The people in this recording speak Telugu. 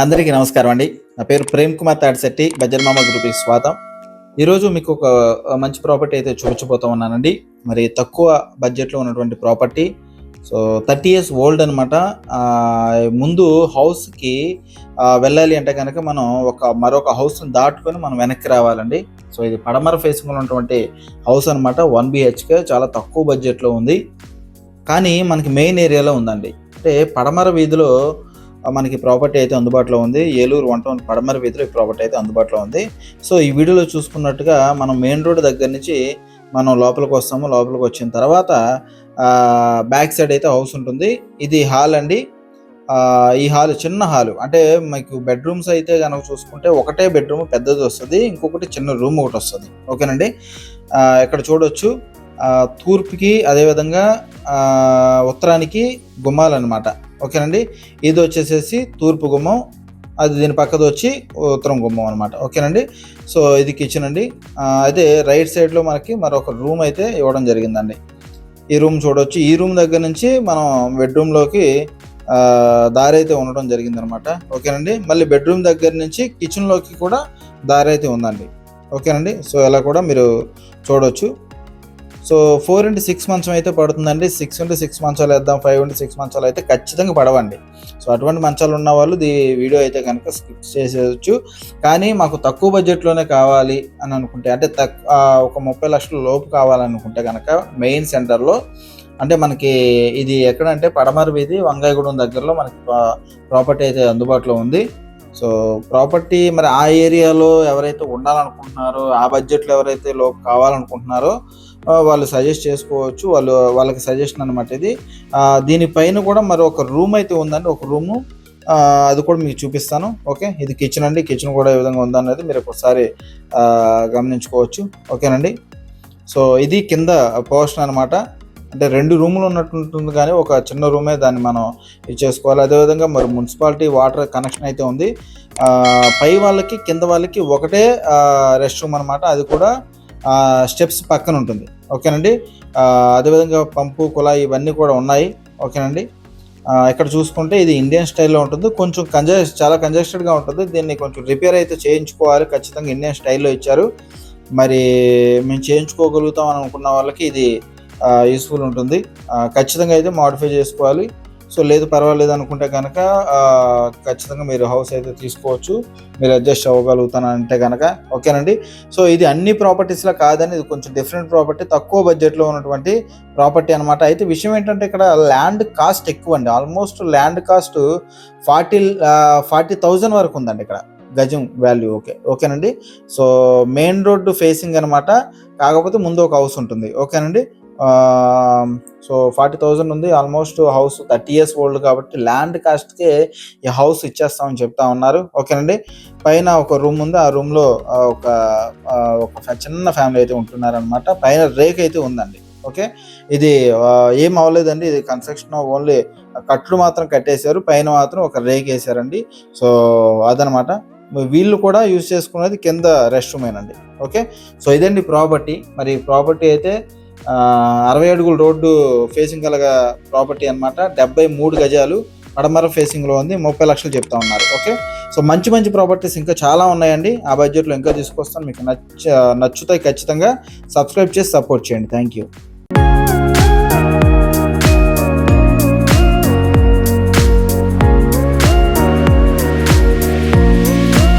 అందరికీ నమస్కారం అండి. నా పేరు ప్రేమ్ కుమార్ తాడిశెట్టి. బజర్మామ గ్రూప్‌కి స్వాగతం. ఈరోజు మీకు ఒక మంచి ప్రాపర్టీ అయితే చూపించబోతా ఉన్నానండి. మరి తక్కువ బడ్జెట్‌లో ఉన్నటువంటి ప్రాపర్టీ. సో 30 ఇయర్స్ ఓల్డ్ అనమాట. ముందు హౌస్‌కి వెళ్ళాలి అంటే కనుక మనం మరొక హౌస్‌ని దాటుకొని మనం వెనక్కి రావాలండి. సో ఇది పడమర ఫేసింగ్‌లో ఉన్నటువంటి హౌస్ అనమాట. 1 BHK చాలా తక్కువ బడ్జెట్‌లో ఉంది. కానీ మనకి మెయిన్ ఏరియాలో ఉందండి. అంటే పడమర వీధిలో మనకి ప్రాపర్టీ అయితే అందుబాటులో ఉంది. ఏలూరు 1 టౌన్ పడమర వీధిలో ఈ ప్రాపర్టీ అయితే అందుబాటులో ఉంది. సో ఈ వీడియోలో చూసుకున్నట్టుగా మనం మెయిన్ రోడ్ దగ్గర నుంచి మనం లోపలికి వస్తాము. లోపలికి వచ్చిన తర్వాత బ్యాక్ సైడ్ అయితే హౌస్ ఉంటుంది. ఇది హాల్ అండి. ఈ హాల్ చిన్న హాలు. అంటే మీకు బెడ్రూమ్స్ అయితే కనుక చూసుకుంటే ఒకటే బెడ్రూమ్ పెద్దది వస్తుంది, ఇంకొకటి చిన్న రూమ్ ఒకటి వస్తుంది. ఓకేనండి. ఇక్కడ చూడొచ్చు తూర్పుకి అదేవిధంగా ఉత్తరానికి గుమ్మాలు అనమాట. ఓకేనండి. ఇది వచ్చేసేసి తూర్పు గుమ్మం, అది దీని పక్కది వచ్చి ఉత్తరం గుమ్మం అనమాట. ఓకేనండి. సో ఇది కిచెన్ అండి. అయితే రైట్ సైడ్లో మనకి మరొక రూమ్ అయితే ఇవ్వడం జరిగిందండి. ఈ రూమ్ చూడవచ్చు. ఈ రూమ్ దగ్గర నుంచి మనం బెడ్రూమ్లోకి దారి అయితే ఉండడం జరిగిందనమాట. ఓకేనండి. మళ్ళీ బెడ్రూమ్ దగ్గర నుంచి కిచెన్లోకి కూడా దారి అయితే ఉందండి. ఓకేనండి. సో ఇలా కూడా మీరు చూడవచ్చు. సో 4 into 6 మంచం అయితే పడుతుందండి. 6 into 6 మంచాలు వేద్దాం, 5 into 6 మంచాలు అయితే ఖచ్చితంగా పడవండి. సో అటువంటి మంచాలు ఉన్న వాళ్ళు వీడియో అయితే కనుక స్కిప్ చేసేయచ్చు. కానీ మాకు తక్కువ బడ్జెట్లోనే కావాలి అని అనుకుంటే, అంటే ఒక 30 లక్షల లోపు కావాలనుకుంటే కనుక మెయిన్ సెంటర్లో, అంటే మనకి ఇది ఎక్కడంటే పడమర వీధి వంగాయగూడెం దగ్గరలో మనకి ప్రాపర్టీ అయితే అందుబాటులో ఉంది. సో ప్రాపర్టీ మరి ఆ ఏరియాలో ఎవరైతే ఉండాలనుకుంటున్నారో, ఆ బడ్జెట్లో ఎవరైతే లోపు కావాలనుకుంటున్నారో వాళ్ళు సజెస్ట్ చేసుకోవచ్చు. వాళ్ళకి సజెషన్ అనమాట ఇది. దీనిపైన కూడా మరి ఒక రూమ్ అయితే ఉందండి. ఒక రూము, అది కూడా మీకు చూపిస్తాను. ఓకే, ఇది కిచెన్ అండి. కిచెన్ కూడా ఏ విధంగా ఉందనేది మీరు ఒకసారి గమనించుకోవచ్చు. ఓకేనండి. సో ఇది కింద పోర్షన్ అనమాట. అంటే 2 రూములు ఉన్నట్టుంటుంది, కానీ ఒక చిన్న రూమే దాన్ని మనం చేసుకోవాలి. అదేవిధంగా మరి మున్సిపాలిటీ వాటర్ కనెక్షన్ అయితే ఉంది. పై వాళ్ళకి కింద వాళ్ళకి ఒకటే రెస్ట్ రూమ్ అనమాట. అది కూడా స్టెప్స్ పక్కన ఉంటుంది. ఓకేనండి. అదేవిధంగా పంపు కుళాయి ఇవన్నీ కూడా ఉన్నాయి. ఓకేనండి. ఇక్కడ చూసుకుంటే ఇది ఇండియన్ స్టైల్లో ఉంటుంది. కొంచెం చాలా కంజెస్టెడ్గా ఉంటుంది. దీన్ని కొంచెం రిపేర్ అయితే చేయించుకోవాలి. ఖచ్చితంగా ఇండియన్ స్టైల్లో ఇచ్చారు. మరి మేము చేయించుకోగలుగుతాం అని అనుకున్న వాళ్ళకి ఇది యూస్ఫుల్ ఉంటుంది. ఖచ్చితంగా అయితే మాడిఫై చేసుకోవాలి. సో లేదు పర్వాలేదు అనుకుంటే కనుక ఖచ్చితంగా మీరు హౌస్ అయితే తీసుకోవచ్చు, మీరు అడ్జస్ట్ అవ్వగలుగుతానంటే కనుక. ఓకేనండి. సో ఇది అన్ని ప్రాపర్టీస్లో కాదని, ఇది కొంచెం డిఫరెంట్ ప్రాపర్టీ, తక్కువ బడ్జెట్లో ఉన్నటువంటి ప్రాపర్టీ అనమాట. అయితే విషయం ఏంటంటే ఇక్కడ ల్యాండ్ కాస్ట్ ఎక్కువ అండి. ఆల్మోస్ట్ ల్యాండ్ కాస్ట్ 40,000 వరకు ఉందండి ఇక్కడ గజం వాల్యూ. ఓకేనండి. సో మెయిన్ రోడ్డు ఫేసింగ్ అనమాట. కాకపోతే ముందు ఒక హౌస్ ఉంటుంది. ఓకేనండి. సో 40,000 ఉంది. ఆల్మోస్ట్ హౌస్ 30 ఇయర్స్ ఓల్డ్ కాబట్టి ల్యాండ్ కాస్ట్కే ఈ హౌస్ ఇచ్చేస్తామని చెప్తా ఉన్నారు. ఓకేనండి. పైన ఒక రూమ్ ఉంది. ఆ రూమ్లో ఒక చిన్న ఫ్యామిలీ అయితే ఉంటున్నారనమాట. పైన రేక్ అయితే ఉందండి. ఓకే, ఇది ఏం అవ్వలేదండి. ఇది కన్స్ట్రక్షన్ ఓన్లీ కట్లు మాత్రం కట్టేశారు, పైన మాత్రం ఒక రేక్ వేసారండి. సో అదనమాట. వీళ్ళు కూడా యూజ్ చేసుకునేది కింద రెస్ట్ రూమ్ ఏనండి. ఓకే, సో ఇదండి ప్రాపర్టీ. మరి ప్రాపర్టీ అయితే 60 అడుగుల రోడ్డు ఫేసింగ్ కలగా ప్రాపర్టీ అనమాట. 73 గజాలు పడమర ఫేసింగ్లో ఉంది. 30 లక్షలు చెప్తా ఉన్నారు. ఓకే, సో మంచి ప్రాపర్టీస్ ఇంకా చాలా ఉన్నాయండి. ఆ బడ్జెట్లో ఇంకా తీసుకొస్తాను. మీకు నచ్చుతాయి. ఖచ్చితంగా సబ్స్క్రైబ్ చేసి సపోర్ట్ చేయండి. Thank you.